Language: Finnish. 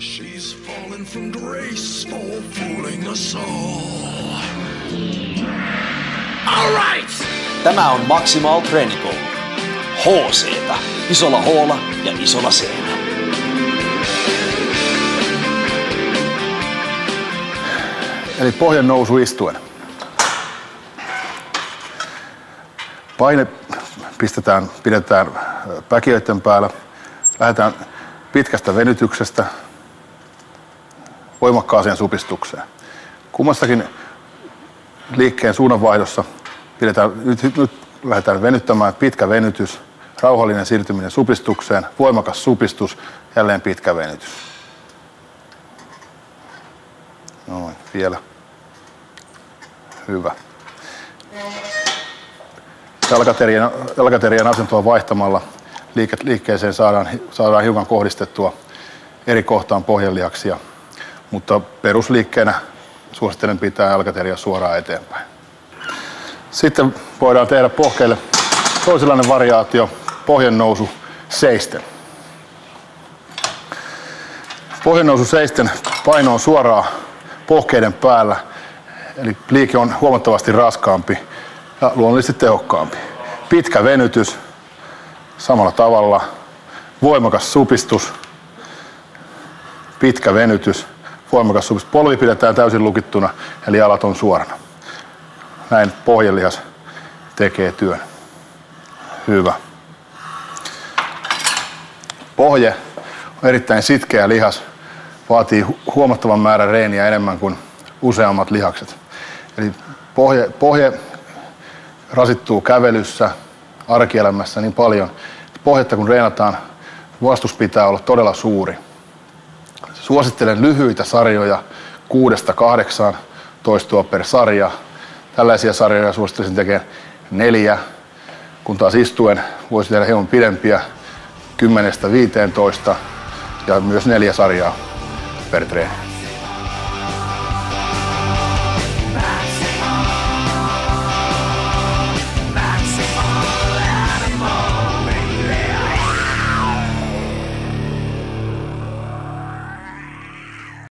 She's fallen from grace for fooling us all. All right! Tämä on Maximal Treenikoulu. HC:tä isolla H:lla ja isolla C:llä. Eli pohjan nousu istuen. Paine pidetään päkiöiden päällä. Lähdetään pitkästä venytyksestä voimakkaaseen supistukseen. Kummassakin liikkeen suunnanvaihdossa nyt lähdetään venyttämään, pitkä venytys, rauhallinen siirtyminen supistukseen, voimakas supistus, jälleen pitkä venytys. Noin, vielä. Hyvä. Jalkaterien asentoa vaihtamalla liikkeeseen saadaan hiukan kohdistettua eri kohtaan pohjanlihaksia, mutta perusliikkeenä suosittelen pitää jalkateria suoraan eteenpäin. Sitten voidaan tehdä pohkeille toisenlainen variaatio, pohjannousu seisten. Pohjannousu seisten paino on suoraan pohkeiden päällä, eli liike on huomattavasti raskaampi ja luonnollisesti tehokkaampi. Pitkä venytys samalla tavalla, voimakas supistus, pitkä venytys, voimakas supistus. Polvi pidetään täysin lukittuna, eli jalat on suorana. Näin pohjelihas tekee työn. Hyvä. Pohje on erittäin sitkeä lihas, vaatii huomattavan määrän reeniä enemmän kuin useammat lihakset. Eli pohje rasittuu kävelyssä, arkielämässä niin paljon, että pohjetta kun reenataan, vastus pitää olla todella suuri. Suosittelen lyhyitä sarjoja 6-8 toistoa per sarja. Tällaisia sarjoja suosittelisin tekemään 4, kun taas istuen voisi tehdä hieman pidempiä 10-15 ja myös 4 sarjaa per treeni.